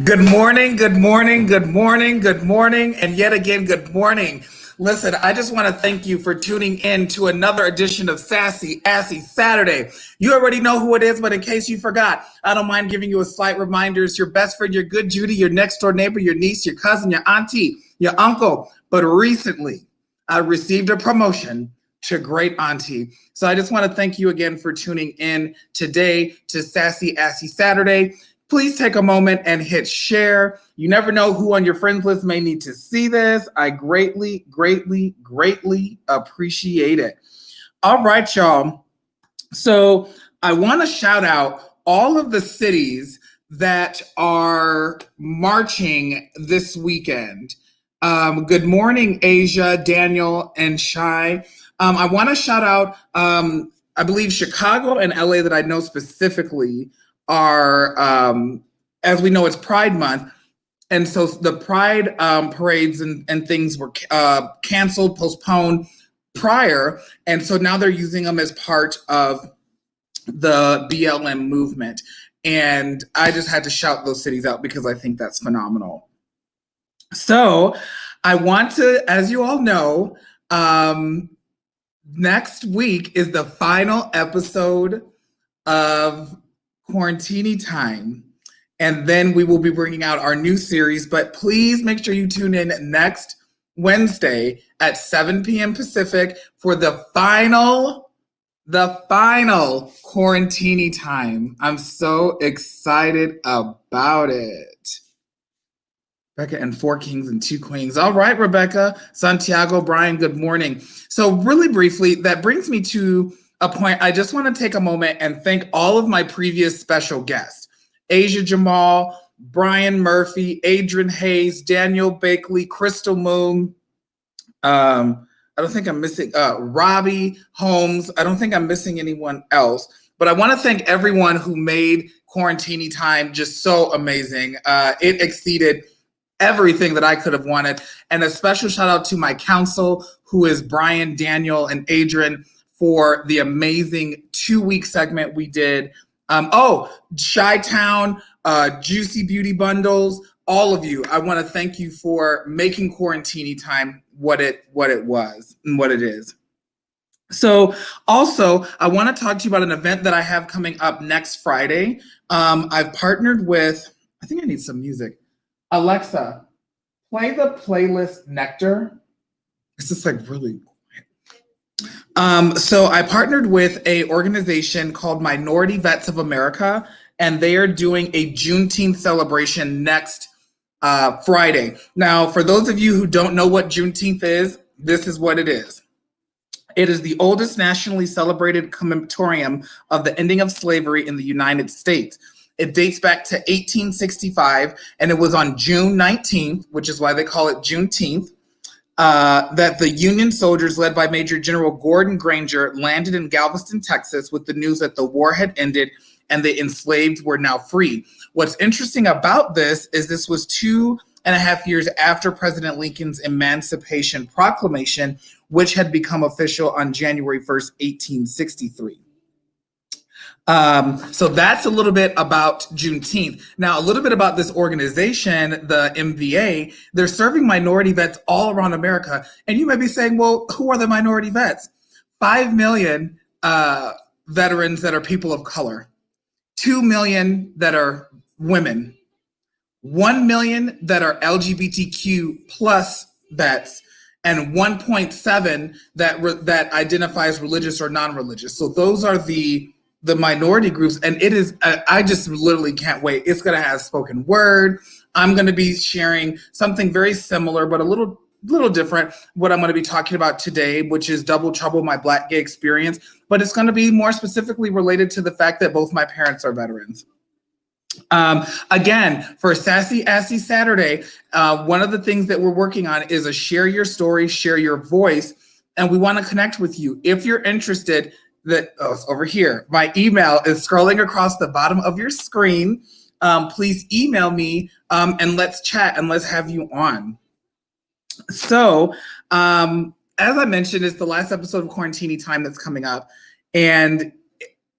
Good morning, good morning, good morning, good morning, and yet again, good morning. Listen, I just want to thank you for tuning in to another edition of Sassy, Assy Saturday. You already know who it is, but in case you forgot, I don't mind giving you a slight reminder. It's your best friend, your good Judy, your next door neighbor, your niece, your cousin, your auntie, your uncle. But recently, I received a promotion to great auntie. So I just want to thank you again for tuning in today to Sassy, Assy Saturday. Please take a moment and hit share. You never know who on your friends list may need to see this. I greatly, greatly, greatly appreciate it. All right, y'all. So I want to shout out all of the cities that are marching this weekend. Good morning, Asia, Daniel, and Shai. I want to shout out, I believe Chicago and LA that I know specifically are, as we know, it's Pride Month. And so the Pride parades and things were canceled, postponed prior. And so now they're using them as part of the BLM movement. And I just had to shout those cities out because I think that's phenomenal. So I want to, as you all know, next week is the final episode of Quarantini Time. And then we will be bringing out our new series. But please make sure you tune in next Wednesday at 7 p.m. Pacific for the final Quarantini Time. I'm so excited about it. Rebecca and 4 kings and 2 queens. All right, Rebecca, Santiago, Brian, good morning. So really briefly, that brings me to a point. I just want to take a moment and thank all of my previous special guests. Asia Jamal, Brian Murphy, Adrian Hayes, Daniel Bakley, Crystal Moon. I don't think I'm missing Robbie Holmes. I don't think I'm missing anyone else. But I want to thank everyone who made Quarantini Time just so amazing. It exceeded everything that I could have wanted. And a special shout out to my council, who is Brian, Daniel, and Adrian, for the amazing 2-week segment we did. Chi-Town, Juicy Beauty Bundles, all of you. I want to thank you for making Quarantini Time what it was and what it is. So also, I want to talk to you about an event that I have coming up next Friday. I've partnered with, I think I need some music. Alexa, play the playlist Nectar. This is like really quiet. So I partnered with an organization called Minority Vets of America, and they are doing a Juneteenth celebration next Friday. Now, for those of you who don't know what Juneteenth is, this is what it is. It is the oldest nationally celebrated commemoratorium of the ending of slavery in the United States. It dates back to 1865, and it was on June 19th, which is why they call it Juneteenth, that the Union soldiers led by Major General Gordon Granger landed in Galveston, Texas, with the news that the war had ended and the enslaved were now free. What's interesting about this is this was 2.5 years after President Lincoln's Emancipation Proclamation, which had become official on January 1st, 1863. So that's a little bit about Juneteenth. Now, a little bit about this organization, the MVA. They're serving minority vets all around America. And you may be saying, well, who are the minority vets? 5 million veterans that are people of color, 2 million that are women, 1 million that are LGBTQ plus vets, and 1.7 that identifies religious or non-religious. So those are the minority groups, and it is, I just literally can't wait. It's going to have spoken word. I'm going to be sharing something very similar, but a little different, what I'm going to be talking about today, which is Double Trouble, my Black gay experience, but it's going to be more specifically related to the fact that both my parents are veterans. Again, for Sassy Assy Saturday, one of the things that we're working on is a share your story, share your voice, and we want to connect with you. If you're interested, it's over here. My email is scrolling across the bottom of your screen. Please email me and let's chat and let's have you on. So, as I mentioned, it's the last episode of Quarantini Time that's coming up, and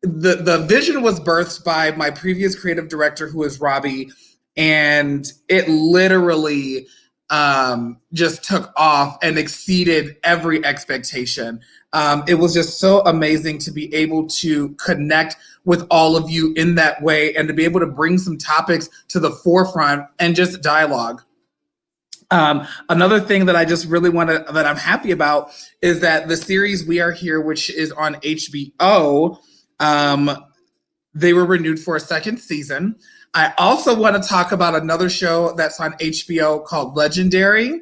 the vision was birthed by my previous creative director, who is Robbie, and it literally just took off and exceeded every expectation. It was just so amazing to be able to connect with all of you in that way and to be able to bring some topics to the forefront and just dialogue. Another thing that I just really want to, that I'm happy about, is that the series We Are Here, which is on HBO, they were renewed for a second season. I also want to talk about another show that's on HBO called Legendary.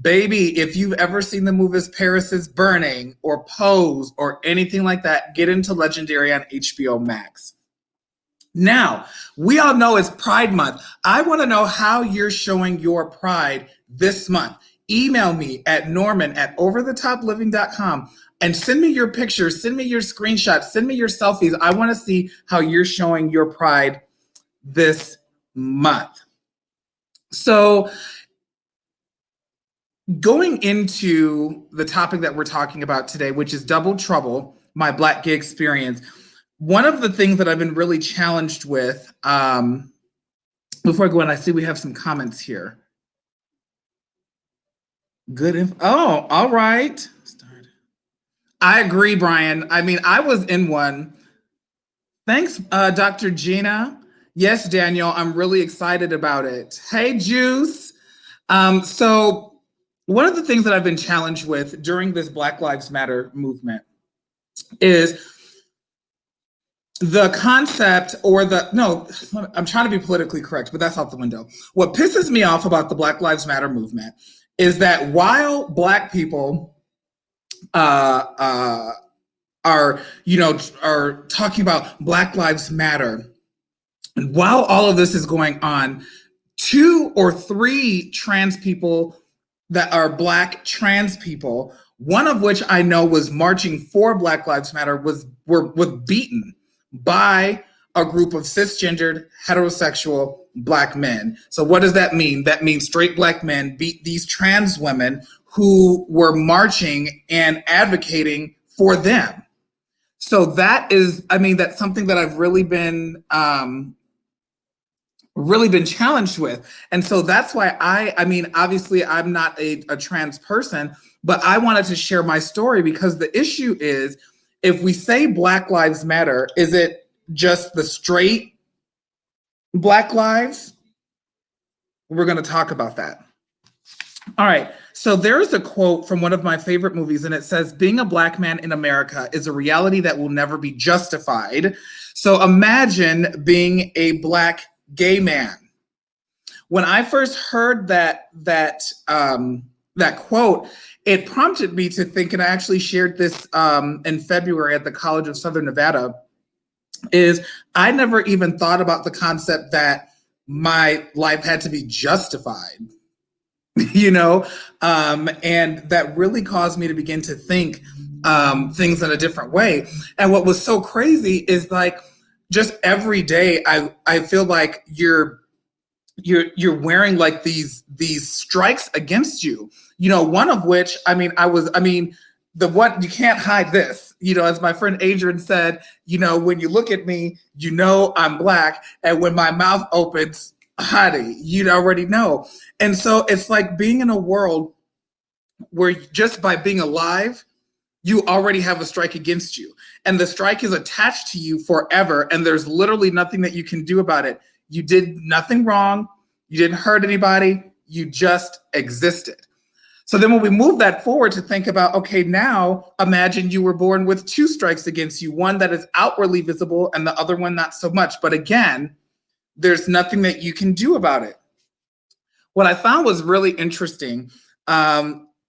Baby, if you've ever seen the movies Paris is Burning or Pose or anything like that, get into Legendary on HBO Max. Now, we all know it's Pride Month. I want to know how you're showing your pride this month. Email me at norman@overthetopliving.com and send me your pictures, send me your screenshots, send me your selfies. I want to see how you're showing your pride this month. So, going into the topic that we're talking about today, which is Double Trouble, my Black gay experience, one of the things that I've been really challenged with, before I go on, I see we have some comments here. Good info. Oh, all right. I agree, Brian. I mean, I was in one. Thanks, Dr. Gina. Yes, Daniel, I'm really excited about it. Hey, Juice. So one of the things that I've been challenged with during this Black Lives Matter movement is the concept, or I'm trying to be politically correct, but that's out the window. What pisses me off about the Black Lives Matter movement is that while Black people are talking about Black Lives Matter, and while all of this is going on, 2 or 3 trans people that are Black trans people, one of which I know was marching for Black Lives Matter, was beaten by a group of cisgendered, heterosexual Black men. So what does that mean? That means straight Black men beat these trans women who were marching and advocating for them. So that is, I mean, that's something that I've really been challenged with. And so that's why I mean, obviously I'm not a trans person, but I wanted to share my story, because the issue is, if we say Black Lives Matter, is it just the straight Black lives? We're going to talk about that. All right. So there's a quote from one of my favorite movies, and it says, "Being a Black man in America is a reality that will never be justified." So imagine being a Black gay man. When I first heard that quote, it prompted me to think, and I actually shared this in February at the College of Southern Nevada, is I never even thought about the concept that my life had to be justified, and that really caused me to begin to think things in a different way. And what was so crazy is, like, just every day I feel like you're wearing like these strikes against you, one of which, the what, you can't hide this, as my friend Adrian said, when you look at me, I'm Black, and when my mouth opens, honey, you already know. And so it's like being in a world where just by being alive, you already have a strike against you, and the strike is attached to you forever, and there's literally nothing that you can do about it. You did nothing wrong. You didn't hurt anybody. You just existed. So then when we move that forward to think about, okay, now imagine you were born with 2 strikes against you, one that is outwardly visible and the other one not so much. But again, there's nothing that you can do about it. What I found was really interesting.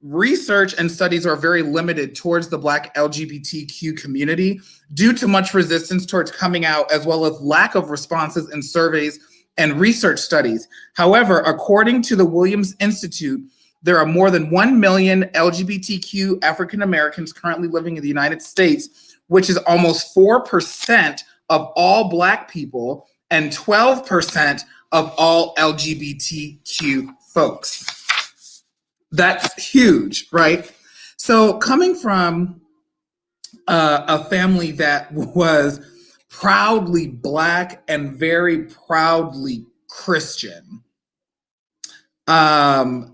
Research and studies are very limited towards the Black LGBTQ community due to much resistance towards coming out, as well as lack of responses in surveys and research studies. However, according to the Williams Institute, there are more than 1 million LGBTQ African Americans currently living in the United States, which is almost 4% of all Black people and 12% of all LGBTQ folks. That's huge, right? So coming from a family that was proudly Black and very proudly Christian. Um,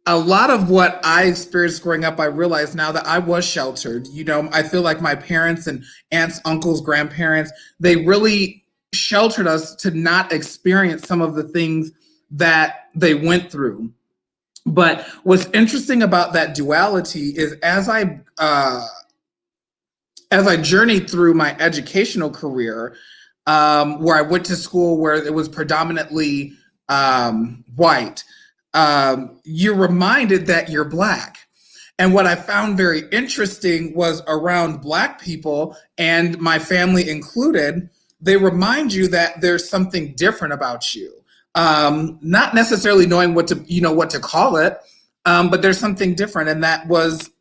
a lot of what I experienced growing up, I realize now that I was sheltered. I feel like my parents and aunts, uncles, grandparents, they really sheltered us to not experience some of the things that they went through. But what's interesting about that duality is as I journeyed through my educational career, where I went to school where it was predominantly white, you're reminded that you're Black. And what I found very interesting was around Black people, and my family included, they remind you that there's something different about you. Not necessarily knowing what to call it, but there's something different, and that was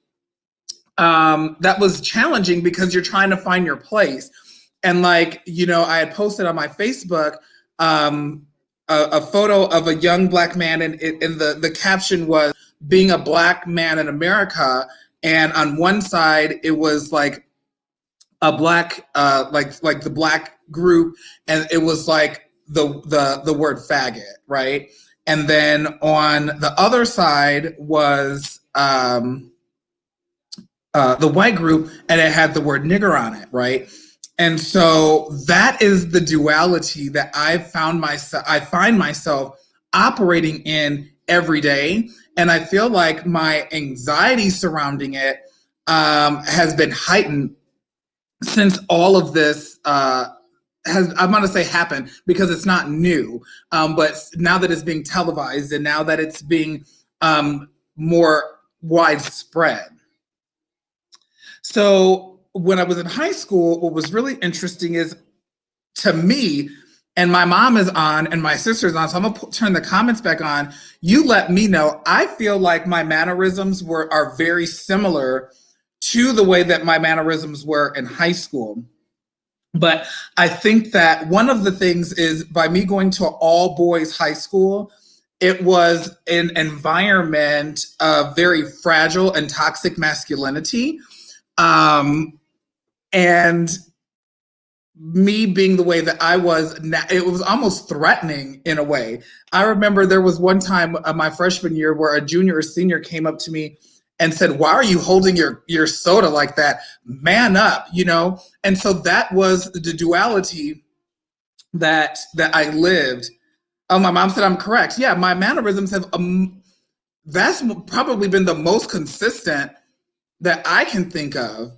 challenging because you're trying to find your place. And I had posted on my Facebook a photo of a young Black man, and the caption was being a Black man in America. And on one side, it was like a Black, like the Black group, and it was like the word faggot, right? And then on the other side was the white group, and it had the word nigger on it, right? And so that is the duality that I find myself operating in every day. And I feel like my anxiety surrounding it has been heightened since all of this I'm going to say happened, because it's not new. But now that it's being televised, and now that it's being more widespread. So when I was in high school, what was really interesting is, to me, and my mom is on and my sister's on, so I'm gonna turn the comments back on. You let me know. I feel like my mannerisms are very similar to the way that my mannerisms were in high school. But I think that one of the things is, by me going to an all boys high school, it was an environment of very fragile and toxic masculinity. And me being the way that I was, it was almost threatening in a way. I remember there was one time my freshman year where a junior or senior came up to me and said, "Why are you holding your soda like that? Man up," And so that was the duality that I lived. Oh, my mom said I'm correct. Yeah, my mannerisms have that's probably been the most consistent that I can think of.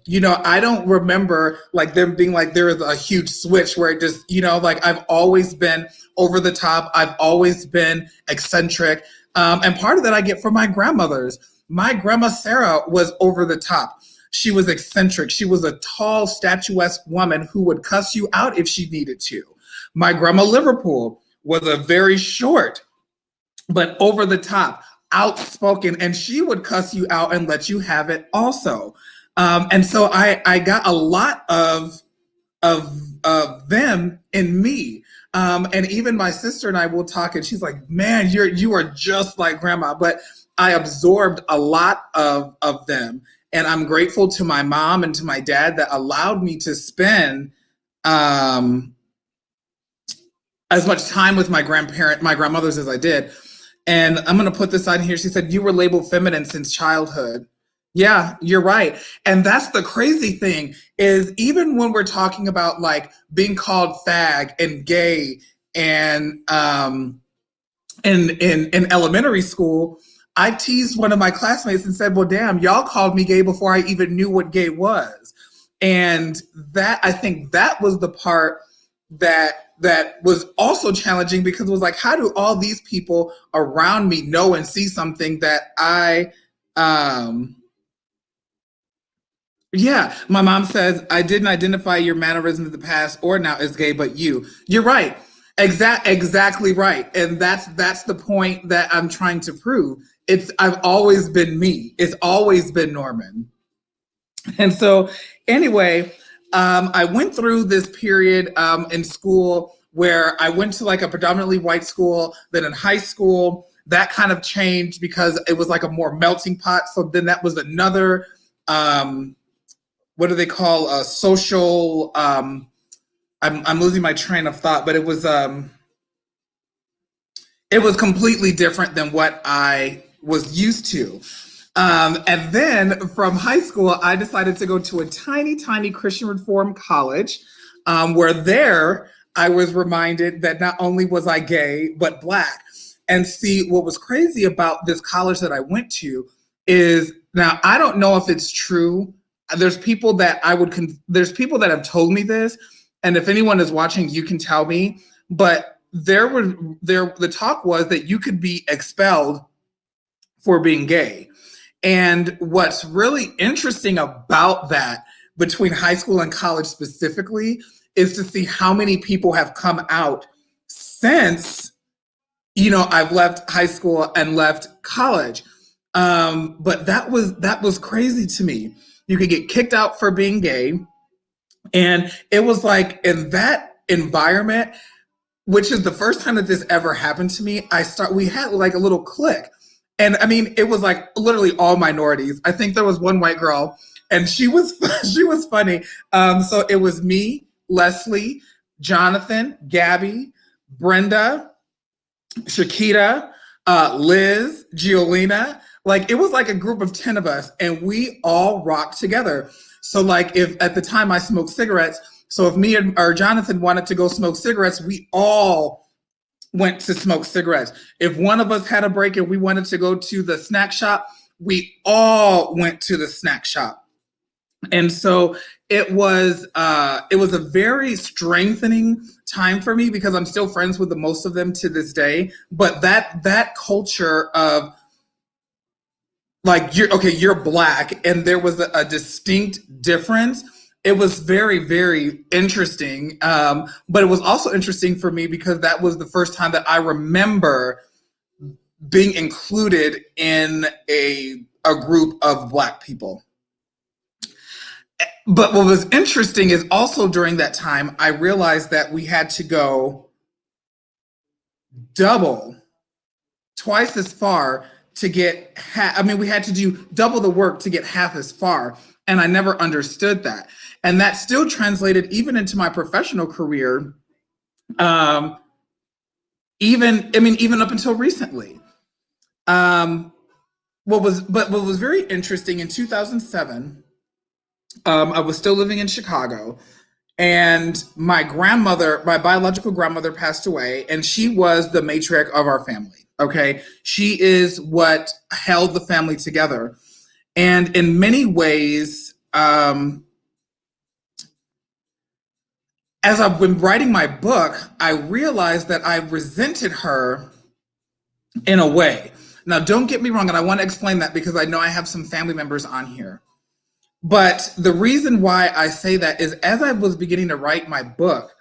I don't remember like there being like there is a huge switch where it just, like I've always been over the top. I've always been eccentric. And part of that I get from my grandmothers. My grandma Sarah was over the top. She was eccentric. She was a tall, statuesque woman who would cuss you out if she needed to. My grandma Liverpool was a very short, but over the top, outspoken, and she would cuss you out and let you have it also. And so I got a lot of them in me. And even my sister and I will talk, and she's like, "Man, you are just like grandma." But I absorbed a lot of them, and I'm grateful to my mom and to my dad that allowed me to spend as much time with my grandmothers as I did. And I'm going to put this on here. She said, "You were labeled feminine since childhood." Yeah, you're right. And that's the crazy thing, is even when we're talking about like being called fag and gay and in elementary school, I teased one of my classmates and said, "Well, damn, y'all called me gay before I even knew what gay was." And that, I think that was the part that was also challenging, because it was like, how do all these people around me know and see something that yeah, my mom says, "I didn't identify your mannerism in the past or now as gay, but you." You're right. Exactly right. And that's the point that I'm trying to prove. I've always been me. It's always been Norman. And so, anyway, I went through this period in school where I went to like a predominantly white school. Then in high school, that kind of changed because it was like a more melting pot. So then that was another, what do they call a social? I'm losing my train of thought, but it was It was completely different than what I was used to. And then from high school, I decided to go to a tiny, tiny Christian Reform college, where there I was reminded that not only was I gay, but Black. And see, what was crazy about this college that I went to is, now I don't know if it's true. There's people that have told me this, and if anyone is watching, you can tell me. But the talk was that you could be expelled for being gay. And what's really interesting about that, between high school and college specifically, is to see how many people have come out since, I've left high school and left college. But that was crazy to me. You could get kicked out for being gay, and it was like, in that environment, which is the first time that this ever happened to me. We had like a little clique. And I mean, it was like literally all minorities. I think there was one white girl, and she was she was funny. So it was me, Leslie, Jonathan, Gabby, Brenda, Shakita, Liz, Giolina. Like, it was like a group of 10 of us, and we all rocked together. So like, if at the time I smoked cigarettes, so if me or Jonathan wanted to go smoke cigarettes, we all went to smoke cigarettes. If one of us had a break and we wanted to go to the snack shop, we all went to the snack shop. And so it was a very strengthening time for me, because I'm still friends with the most of them to this day. But that culture of, like, you're Black, and there was a distinct difference. It was very, very interesting. But it was also interesting for me because that was the first time that I remember being included in a group of Black people. But what was interesting is also during that time, I realized that we had to go double, twice as far to get I mean, we had to do double the work to get half as far. And I never understood that. And that still translated even into my professional career. Even up until recently. What was very interesting, in 2007, I was still living in Chicago, and my biological grandmother, passed away, and she was the matriarch of our family. Okay, she is what held the family together, and in many ways, as I've been writing my book, I realized that I resented her in a way. Now, don't get me wrong, and I want to explain that because I know I have some family members on here. But the reason why I say that is, as I was beginning to write my book,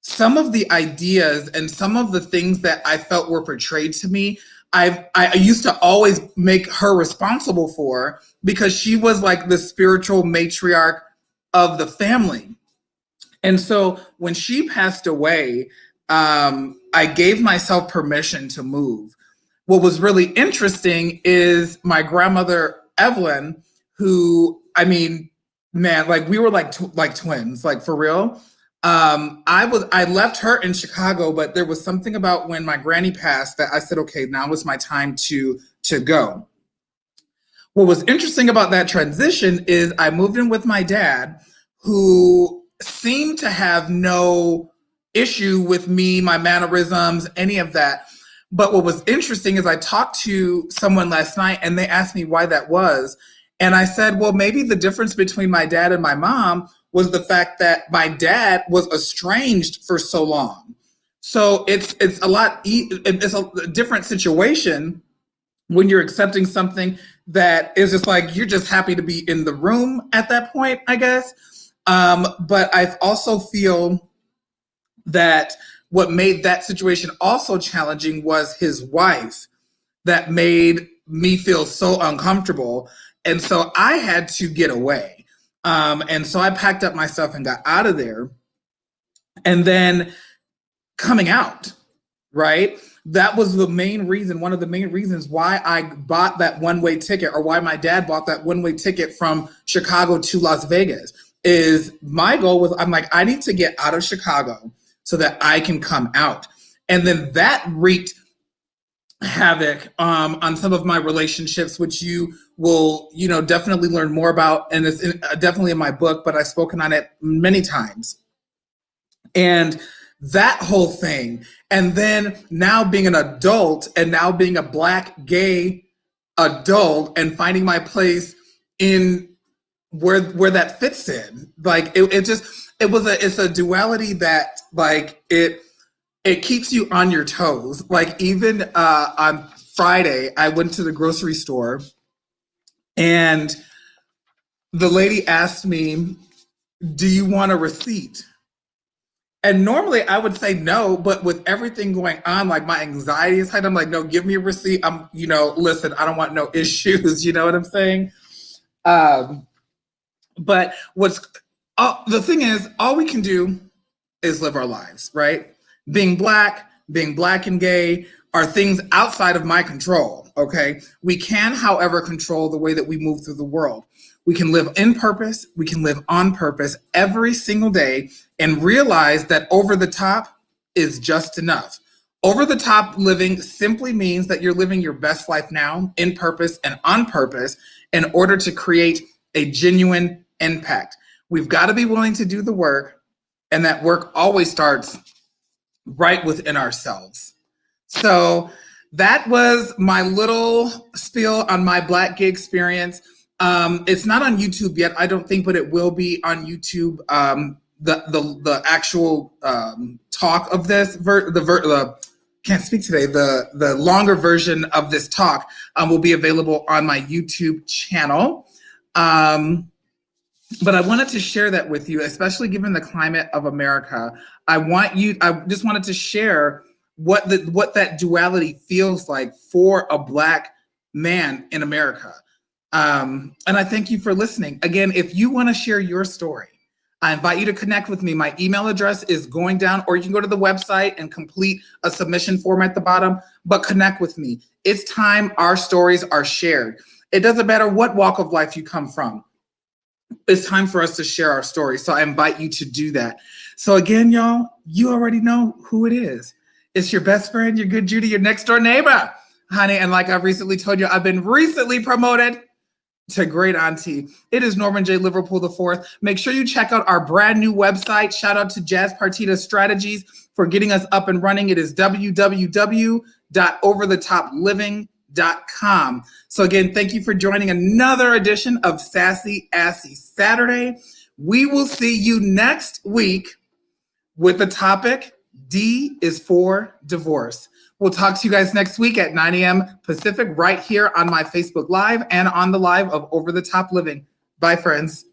some of the ideas and some of the things that I felt were portrayed to me, I used to always make her responsible for, because she was like the spiritual matriarch of the family. And so when she passed away, I gave myself permission to move. What was really interesting is my grandmother, Evelyn, who, I mean, man, like, we were like twins, like, for real. I left her in Chicago, but there was something about when my granny passed that I said, okay, now is my time to go. What was interesting about that transition is I moved in with my dad, who seemed to have no issue with me, my mannerisms, any of that. But what was interesting is I talked to someone last night, and they asked me why that was. And I said, well, maybe the difference between my dad and my mom was the fact that my dad was estranged for so long. So it's a different situation when you're accepting something that is just like, you're just happy to be in the room at that point, I guess. But I also feel that what made that situation also challenging was his wife, that made me feel so uncomfortable. And so I had to get away. And so I packed up my stuff and got out of there. And then coming out, right? That was the main reason, one of the main reasons why I bought that one-way ticket, or why my dad bought that one-way ticket from Chicago to Las Vegas. Is my goal was, I'm like, I need to get out of Chicago so that I can come out. And then that reaped havoc on some of my relationships, which you will, definitely learn more about. And it's definitely in my book, but I've spoken on it many times. And that whole thing. And then now being an adult and now being a Black gay adult and finding my place in where that fits in. Like it's a duality that like it keeps you on your toes. Like even on Friday, I went to the grocery store and the lady asked me, "Do you want a receipt?" And normally I would say no, but with everything going on, like my anxiety is high. I'm like, no, give me a receipt. Listen, I don't want no issues. You know what I'm saying? Um, but the thing is, all we can do is live our lives, right? Being black and gay are things outside of my control, okay? We can, however, control the way that we move through the world. We can live in purpose, we can live on purpose every single day and realize that over the top is just enough. Over the top living simply means that you're living your best life now in purpose and on purpose in order to create a genuine impact. We've got to be willing to do the work, and that work always starts right within ourselves. So that was my little spiel on my Black gay experience. It's not on YouTube yet, I don't think, but it will be on YouTube. The actual talk of this, can't speak today. The longer version of this talk will be available on my YouTube channel. But I wanted to share that with you, especially given the climate of America. I just wanted to share what that duality feels like for a Black man in America. And I thank you for listening. Again, if you want to share your story, I invite you to connect with me. My email address is going down, or you can go to the website and complete a submission form at the bottom, but connect with me. It's time our stories are shared. It doesn't matter what walk of life you come from. It's time for us to share our story. So I invite you to do that. So again, y'all, you already know who it is. It's your best friend, your good Judy, your next door neighbor, honey. And like I've recently told you, I've been recently promoted to great auntie. It is Norman J. Liverpool IV. Make sure you check out our brand new website. Shout out to Jazz Partita Strategies for getting us up and running. It is www.overthetopliving.com. So again, thank you for joining another edition of Sassy Assy Saturday. We will see you next week with the topic, D is for divorce. We'll talk to you guys next week at 9 a.m. Pacific right here on my Facebook Live and on the live of Over the Top Living. Bye, friends.